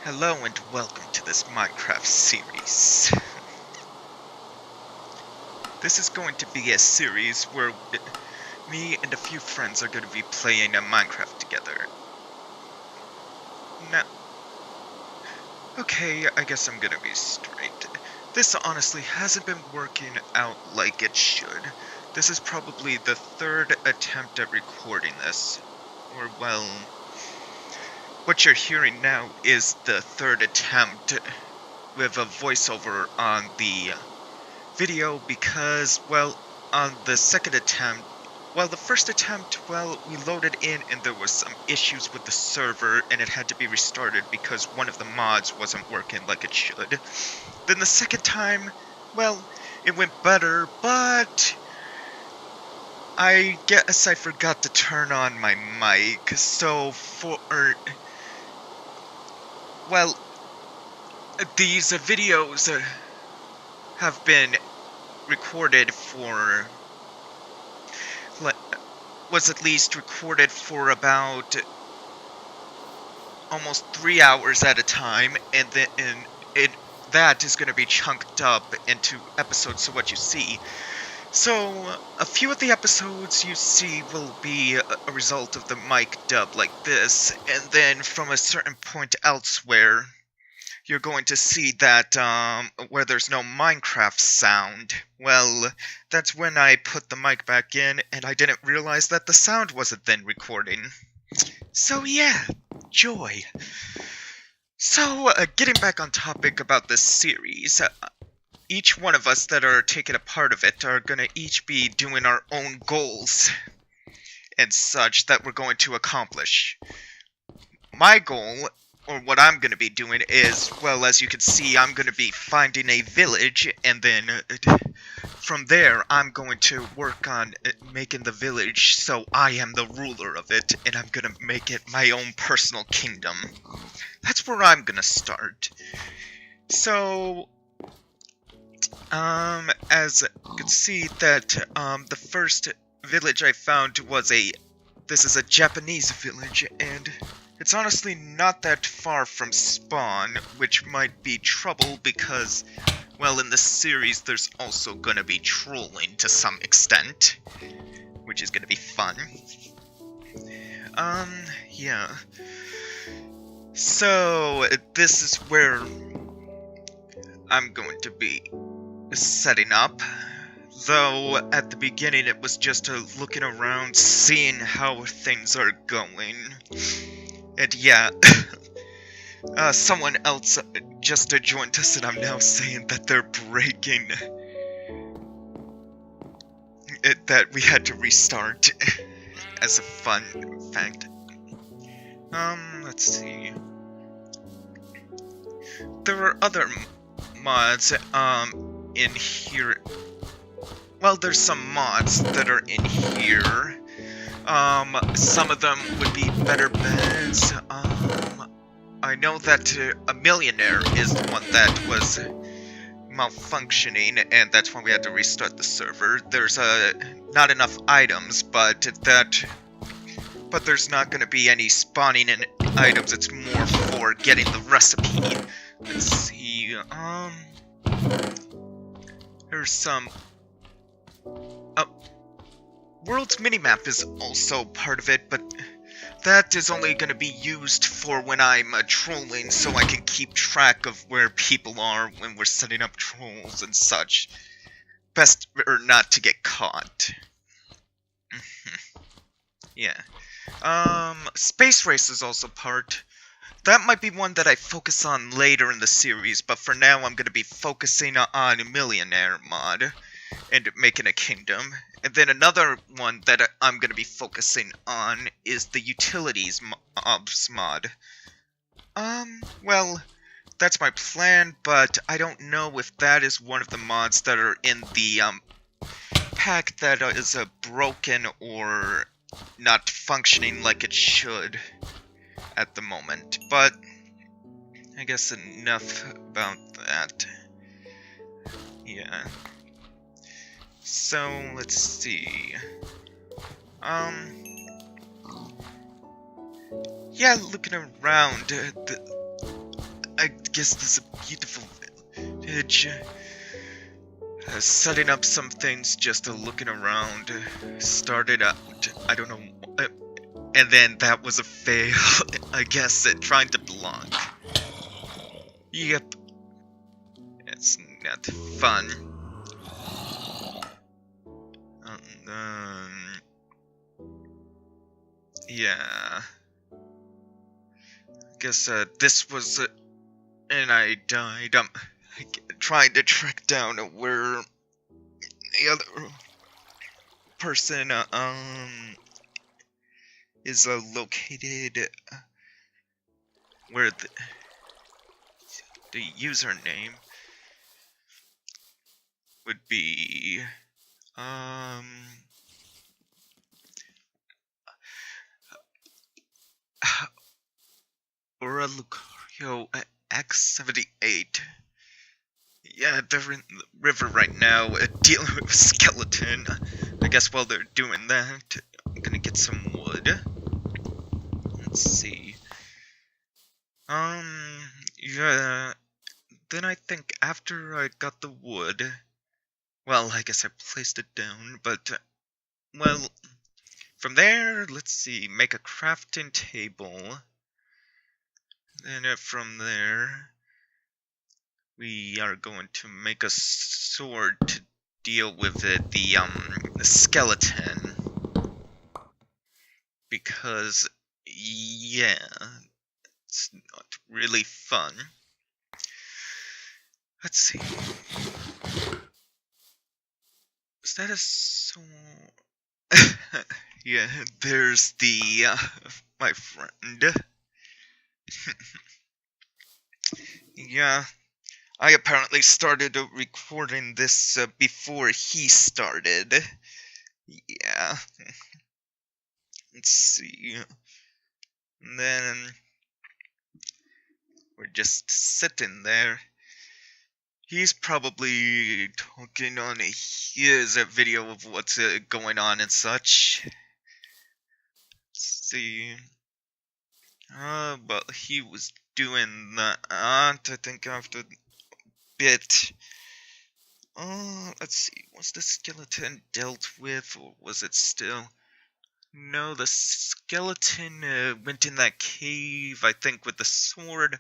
Hello and welcome to this Minecraft series. This is going to be a series where me and a few friends are going to be playing a Minecraft together. Now, okay, I guess I'm going to be straight. This honestly hasn't been working out like it should. This is probably the third attempt at recording this. Or, well, what you're hearing now is the third attempt with a voiceover on the video because, well, on the second attempt, well, the first attempt, well, we loaded in and there was some issues with the server and it had to be restarted because one of the mods wasn't working like it should. Then the second time, well, it went better, but I guess I forgot to turn on my mic, so well, these videos have been recorded for, was at least recorded for about almost 3 hours at a time, and then that is going to be chunked up into episodes, so what you see. So, a few of the episodes you see will be a result of the mic dub like this, and then from a certain point elsewhere, you're going to see that where there's no Minecraft sound, well, that's when I put the mic back in and I didn't realize that the sound wasn't then recording. So yeah, joy. So, getting back on topic about this series, each one of us that are taking a part of it are gonna each be doing our own goals and such that we're going to accomplish. My goal, or what I'm going to be doing is, well, as you can see, I'm going to be finding a village, and then from there, I'm going to work on making the village so I am the ruler of it, and I'm going to make it my own personal kingdom. That's where I'm going to start. So, as you can see that, the first village I found was this is a Japanese village, and it's honestly not that far from spawn, which might be trouble because, well, in this series there's also gonna be trolling to some extent, which is gonna be fun. Yeah. So, this is where I'm going to be setting up. Though, at the beginning it was just looking around, seeing how things are going. And yeah, someone else just joined us and I'm now saying that they're breaking it, that we had to restart as a fun fact. Let's see. There are other mods, in here. Well, there's some mods that are in here. Some of them would be better beds. I know that a millionaire is the one that was malfunctioning, and that's when we had to restart the server. There's not enough items, but there's not going to be any spawning in items. It's more for getting the recipe. Let's see. There's some. World's minimap is also part of it, but that is only going to be used for when I'm trolling, so I can keep track of where people are when we're setting up trolls and such. Best or not to get caught. Yeah. Space Race is also part. That might be one that I focus on later in the series, but for now I'm going to be focusing on a Millionaire mod and making a kingdom. And then another one that I'm going to be focusing on is the Utilities Mobs mod. Well, that's my plan, but I don't know if that is one of the mods that are in the, pack that is broken or not functioning like it should at the moment. But I guess enough about that. Yeah. So, let's see. Yeah, looking around, I guess this is a beautiful village. Setting up some things, just looking around. Started out, I don't know, and then that was a fail, I guess, at trying to block. Yep. It's not fun. Yeah. I guess, this was, and I died. Trying to track down where the other person, is, located, where the username would be, or a Lucario X78. Yeah, they're in the river right now, dealing with a skeleton. I guess while they're doing that, I'm gonna get some wood. Let's see. Yeah. Then I think after I got the wood, well, I guess I placed it down, but, well, from there, let's see, make a crafting table. Then from there, we are going to make a sword to deal with the skeleton. Because, yeah, it's not really fun. Let's see. Is that a sword? Yeah, there's my friend. Yeah, I apparently started recording this before he started. Yeah. Let's see. And then we're just sitting there. He's probably talking on his video of what's going on and such. Let's see. But he was doing that, I think, after a bit. Let's see. Was the skeleton dealt with, or was it still? No, the skeleton went in that cave, I think, with the sword.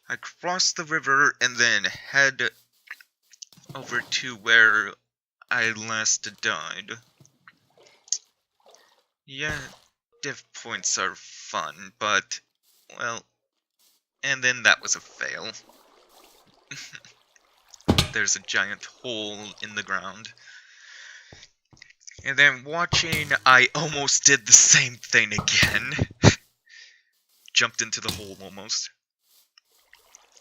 I crossed the river and then head over to where I last died. Yeah, div points are fun, but, well, and then that was a fail. There's a giant hole in the ground. And then watching, I almost did the same thing again. Jumped into the hole almost.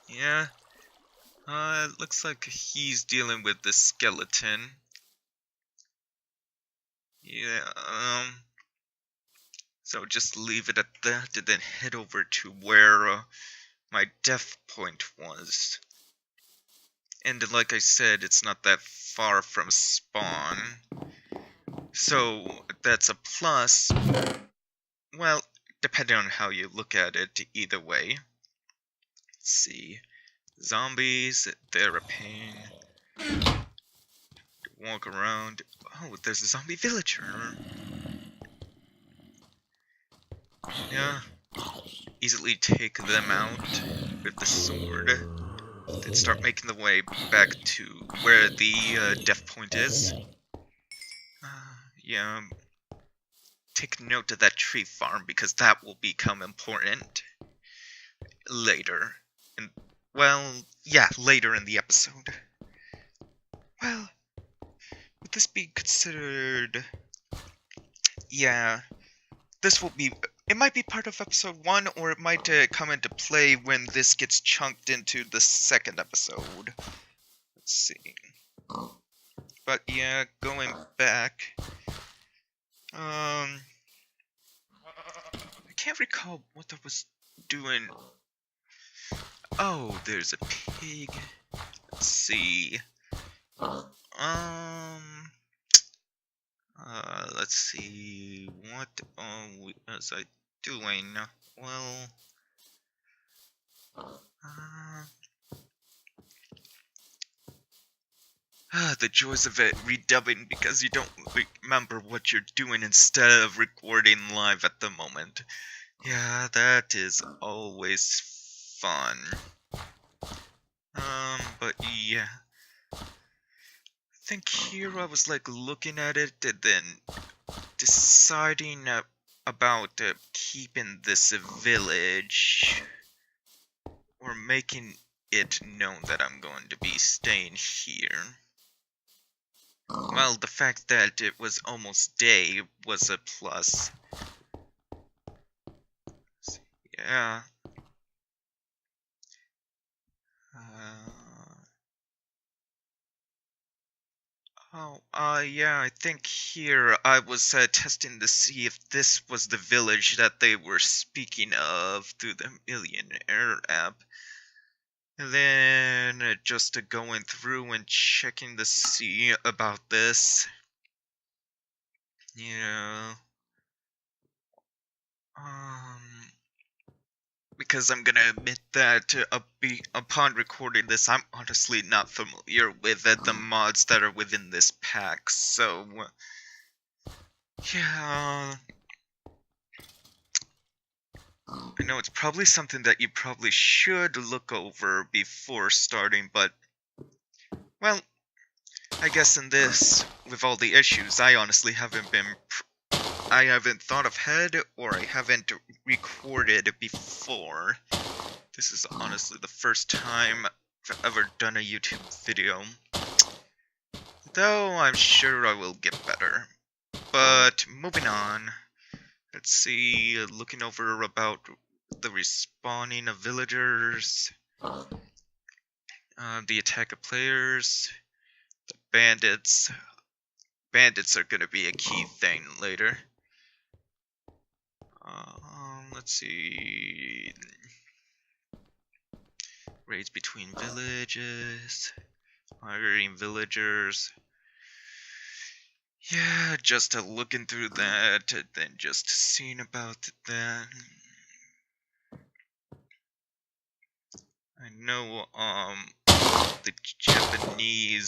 Yeah. It looks like he's dealing with the skeleton. Yeah, so just leave it at that and then head over to where my death point was. And like I said, it's not that far from spawn. So that's a plus. Well, depending on how you look at it, either way. Let's see. Zombies, they're a pain. Walk around. Oh, there's a zombie villager. Yeah. Easily take them out with the sword. Then start making the way back to where the death point is. Yeah. Take note of that tree farm because that will become important later. And, well, yeah, later in the episode. Well, would this be considered... Yeah, this will be... It might be part of episode 1, or it might come into play when this gets chunked into the second episode. Let's see. But yeah, going back... I can't recall what I was doing. Oh, there's a pig. Let's see. Let's see. What was I doing? Well, The joys of it redubbing because you don't remember what you're doing instead of recording live at the moment. Yeah, that is always fun. But yeah. I think here I was like looking at it and then deciding about keeping this a village or making it known that I'm going to be staying here. Well, the fact that it was almost day was a plus. Yeah. Yeah, I think here I was testing to see if this was the village that they were speaking of through the Millionaire app. And then just going through and checking to see about this. You know, because I'm gonna admit that upon recording this, I'm honestly not familiar with the mods that are within this pack, so yeah. I know it's probably something that you probably should look over before starting, but well, I guess in this, with all the issues, I honestly haven't thought ahead, or I haven't recorded before. This is honestly the first time I've ever done a YouTube video. Though I'm sure I will get better. But moving on. Let's see, looking over about the respawning of villagers, the attack of players, the bandits. Bandits are gonna be a key thing later. Let's see. Raids between villages, hiring villagers. Yeah, just looking through that, and then just seeing about that. I know, the Japanese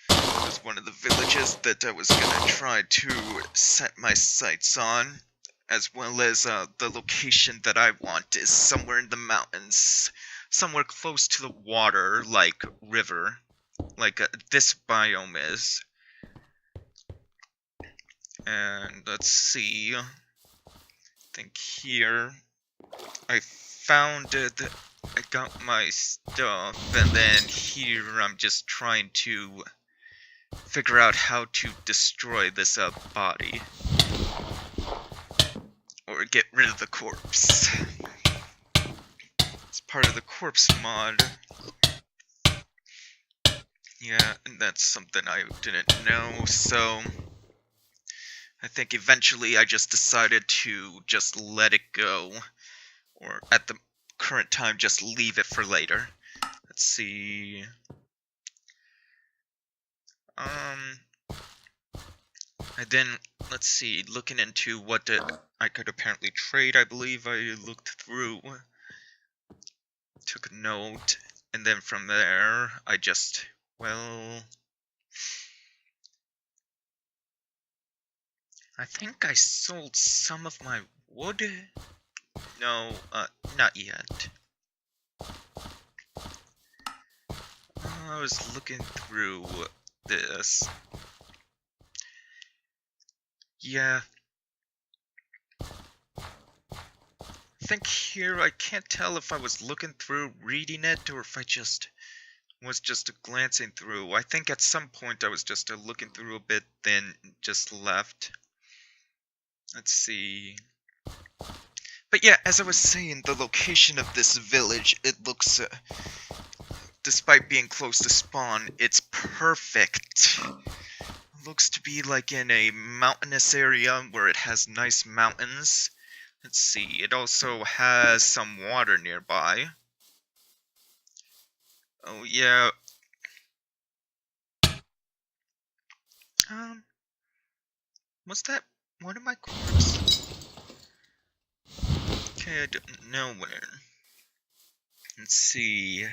was one of the villages that I was gonna try to set my sights on, as well as, the location that I want is somewhere in the mountains, somewhere close to the water, like river, like this biome is. And let's see, I think here, I found it, I got my stuff, and then here I'm just trying to figure out how to destroy this body. Or get rid of the corpse. It's part of the corpse mod. Yeah, and that's something I didn't know, so I think eventually I just decided to just let it go. Or at the current time, just leave it for later. Let's see. And then, let's see, looking into what I could apparently trade, I believe I looked through, took a note, and then from there, I just, well, I think I sold some of my wood. No, not yet. I was looking through this. Yeah. I think here I can't tell if I was looking through, reading it, or if I just was just glancing through. I think at some point I was just looking through a bit, then just left. Let's see. But yeah, as I was saying, the location of this village, it looks, despite being close to spawn, it's perfect. It looks to be like in a mountainous area where it has nice mountains. Let's see, it also has some water nearby. Oh yeah. Was that one of my corpses? Okay, I don't know where. Let's see.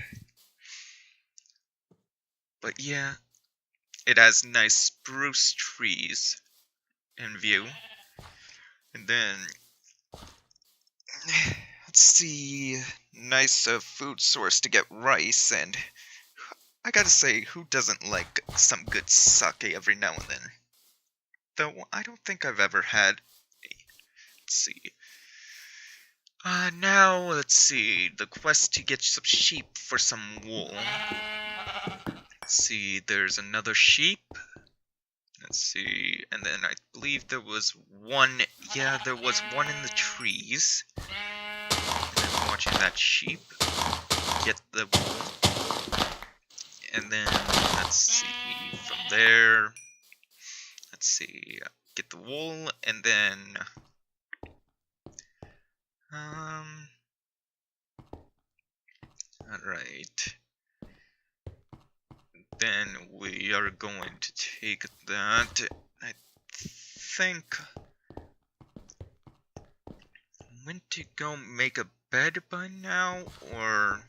But yeah, it has nice spruce trees in view. And then, let's see, nice food source to get rice, and I gotta say, who doesn't like some good sake every now and then? Though I don't think I've ever had. Let's see. Now, let's see, the quest to get some sheep for some wool. Let's see, there's another sheep. Let's see, and then I believe there was one, yeah, there was one in the trees. And then watching that sheep get the wool. And then, let's see, from there, let's see, get the wool, and then, alright. Then we are going to take that. I think I'm meant to go make a bed by now, or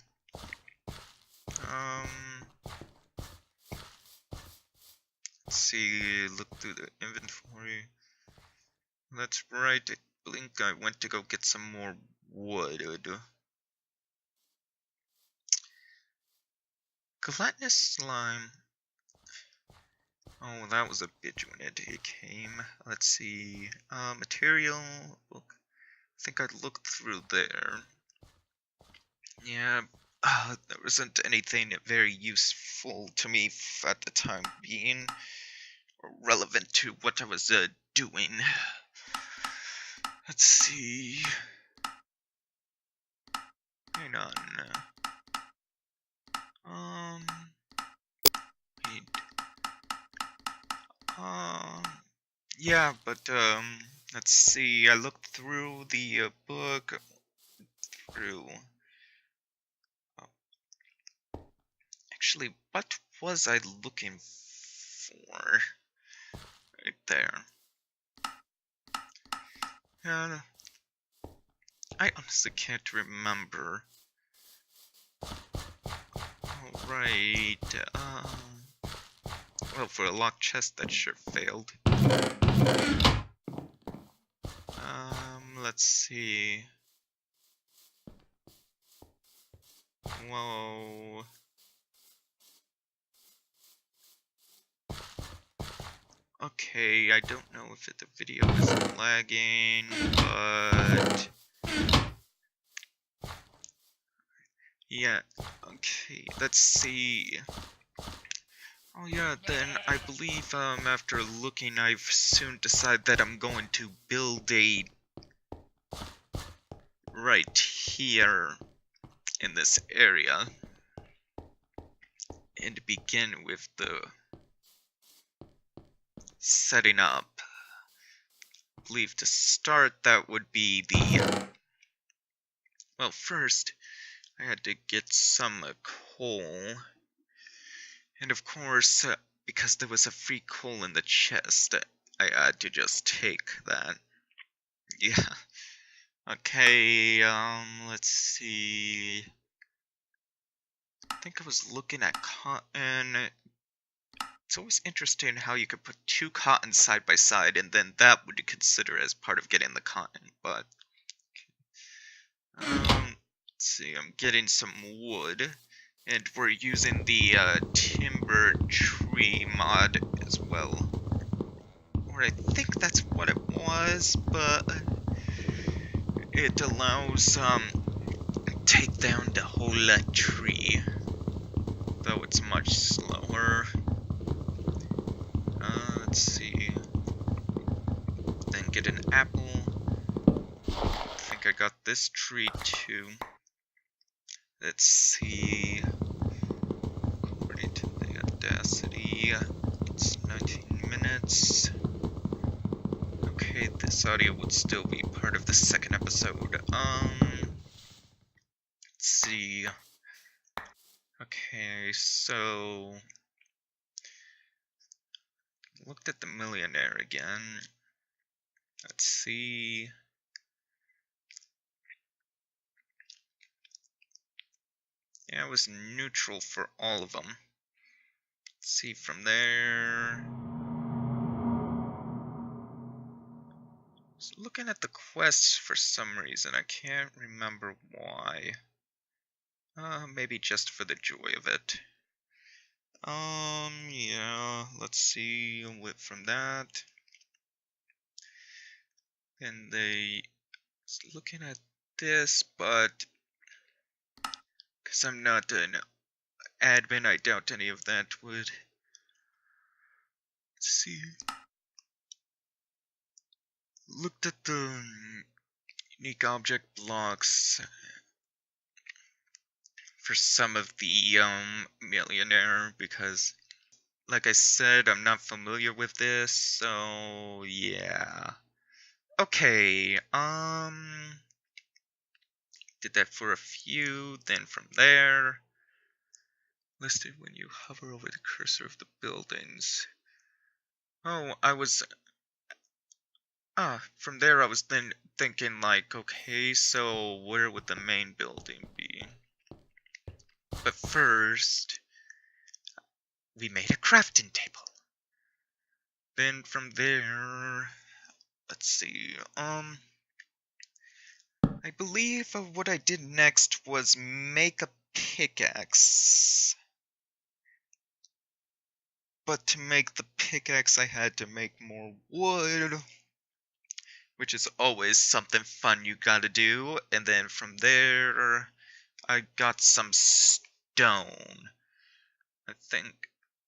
let's see, look through the inventory. That's right, I think I went to go get some more wood. Gelatinous slime. Oh, that was a bitch when it came. Let's see. Material. Look. I think I looked through there. Yeah. There wasn't anything very useful to me at the time being, or relevant to what I was doing. Let's see. Hang on. Wait. Yeah, but, let's see. I looked through the book. Through. Actually, what was I looking for? Right there. I honestly can't remember. Alright, well, for a locked chest, that sure failed. Let's see. Whoa. Okay, I don't know if the video is lagging, but... yeah, okay, let's see. Oh yeah, then I believe, after looking, I've soon decided that I'm going to build a... right here in this area. And begin with the setting up. I believe to start that would be the... well, first, I had to get some coal. And of course, because there was a free coal in the chest, I had to just take that. Yeah. Okay, let's see. I think I was looking at cotton. It's always interesting how you could put two cottons side by side, and then that would you consider as part of getting the cotton, but... let's see, I'm getting some wood. And we're using the timber tree mod as well. Or I think that's what it was, but it allows take down the whole tree. Though it's much slower. Let's see. Then get an apple. I think I got this tree too. Let's see. According to the Audacity, it's 19 minutes. Okay, this audio would still be part of the second episode. Let's see. Okay, so... looked at the millionaire again. Let's see... yeah, it was neutral for all of them. see from there. So looking at the quests for some reason, I can't remember why. Maybe just for the joy of it. Yeah, let's see, from that. And looking at this, but because I'm not an admin, I doubt any of that would. Let's see. Looked at the unique object blocks for some of the millionaire, because like I said, I'm not familiar with this, so yeah. Okay, did that for a few, then from there, listed when you hover over the cursor of the buildings. Oh, from there I was then thinking like, okay, so where would the main building be? But first, we made a crafting table. Then from there, let's see, I believe what I did next was make a pickaxe. But to make the pickaxe, I had to make more wood, which is always something fun you gotta do. And then from there, I got some stone. I think,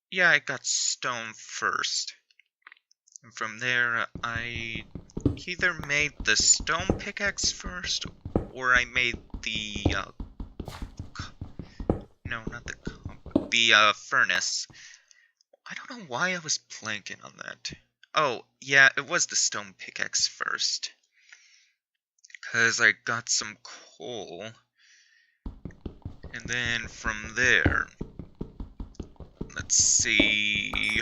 yeah, I got stone first. And from there, I either made the stone pickaxe first, or I made the, no, not the furnace. I don't know why I was blanking on that. Oh, yeah, it was the stone pickaxe first. Because I got some coal. And then from there, let's see.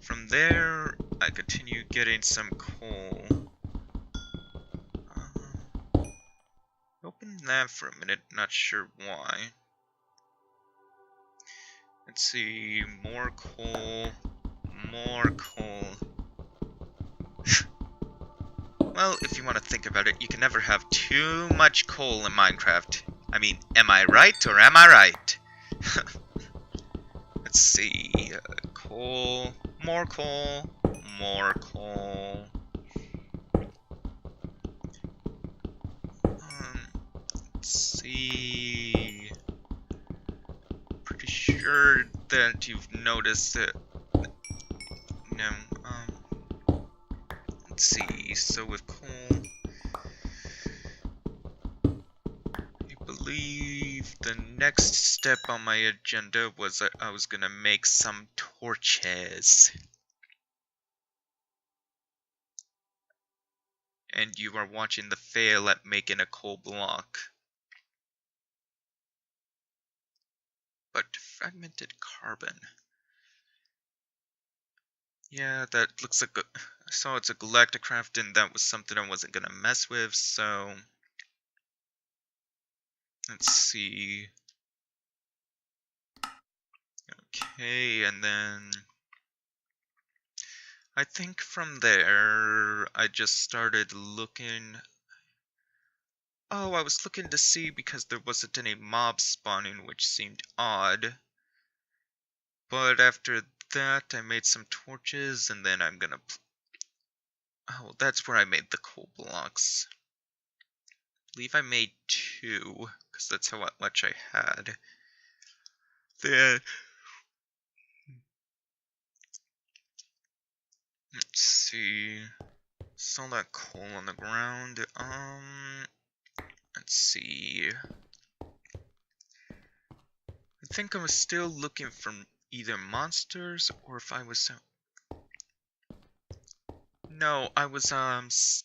From there, I continue getting some coal. Open that for a minute, not sure why. Let's see, more coal, more coal. Well, if you want to think about it, you can never have too much coal in Minecraft. I mean, am I right or am I right? Let's see, coal, more coal, more coal. Let's see. Pretty sure that you've noticed it. No, let's see, so with coal, I believe the next step on my agenda was that I was gonna make some torches. And you are watching the fail at making a coal block. But fragmented carbon. Yeah, that looks like I saw it's a Galacticraft, and that was something I wasn't gonna mess with, so let's see. Okay, and then I think from there I just started looking. Oh, I was looking to see because there wasn't any mobs spawning, which seemed odd. But after that, I made some torches, and then I'm gonna. Oh, that's where I made the coal blocks. I believe I made 2, because that's how much I had. Then, let's see. Saw that coal on the ground. Let's see. I think I was still looking for either monsters or if I was. No, I was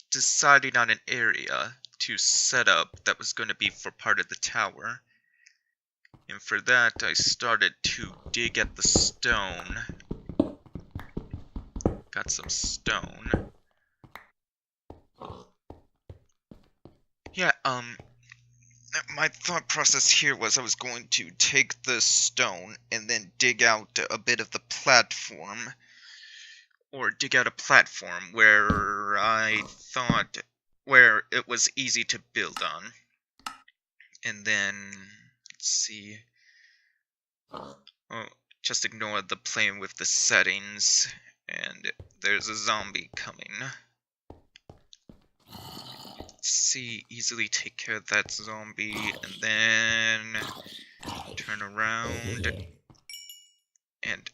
deciding on an area to set up that was going to be for part of the tower. And for that, I started to dig at the stone. Got some stone. Yeah, my thought process here was I was going to take the stone and then dig out a bit of the platform, or dig out a platform where I thought where it was easy to build on. And then, let's see. Oh, just ignore the playing with the settings, and there's a zombie coming. Let's see, easily take care of that zombie, and then turn around. And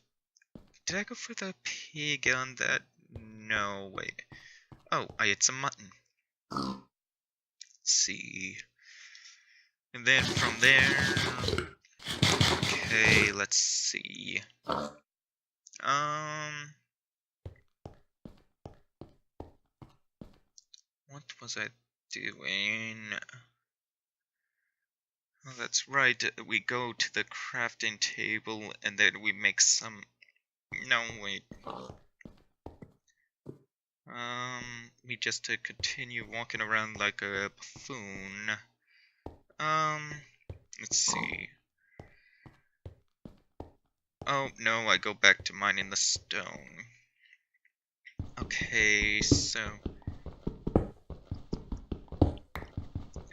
did I go for the pig on that? No, wait. Oh, I ate some mutton. Let's see. And then from there, okay, let's see. What was I doing? Oh, that's right. We go to the crafting table and then we make some. No, wait. We just continue walking around like a buffoon. Let's see. Oh, no, I go back to mining the stone. Okay, so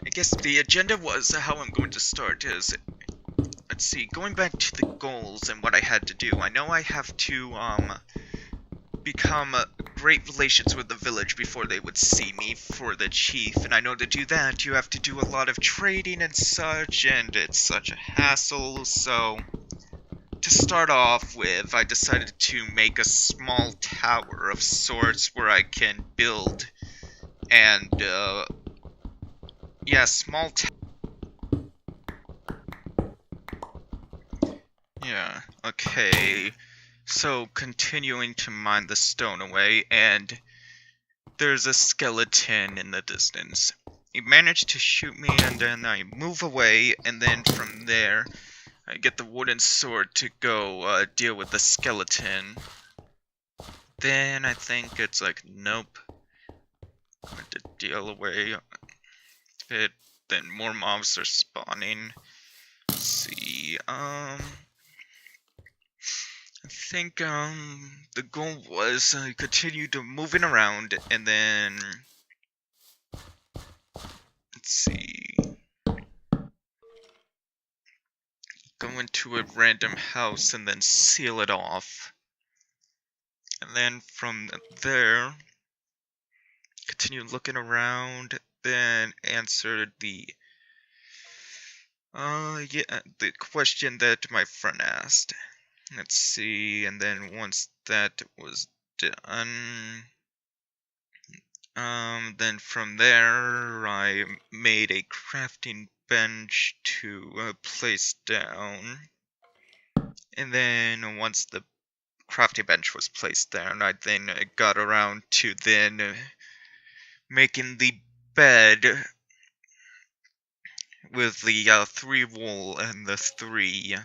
I guess the agenda was how I'm going to start is, let's see, going back to the goals and what I had to do. I know I have to, become great relations with the village before they would see me for the chief, and I know to do that you have to do a lot of trading and such, and it's such a hassle, so to start off with, I decided to make a small tower of sorts where I can build, and, yeah, small yeah, okay. So, continuing to mine the stone away, and there's a skeleton in the distance. He managed to shoot me, and then I move away, and then from there, I get the wooden sword to go deal with the skeleton. Then I think it's like, nope. I'm going to deal away it. Then more mobs are spawning. Let's see, I think, the goal was continue to moving around, and then, let's see, go into a random house and then seal it off, and then from there, continue looking around, then answer the, the question that my friend asked. Let's see, and then once that was done, then from there, I made a crafting bench to place down. And then once the crafting bench was placed down, I then got around to then making the bed with the 3 wool and the 3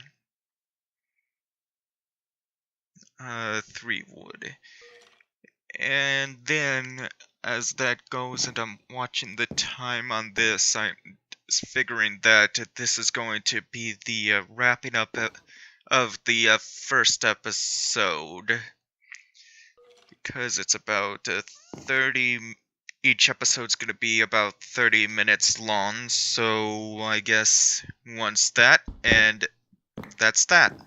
wood. And then as that goes and I'm watching the time on this, I'm figuring that this is going to be the wrapping up of the first episode, because it's about 30, each episode's going to be about 30 minutes long, so I guess once that, and that's that.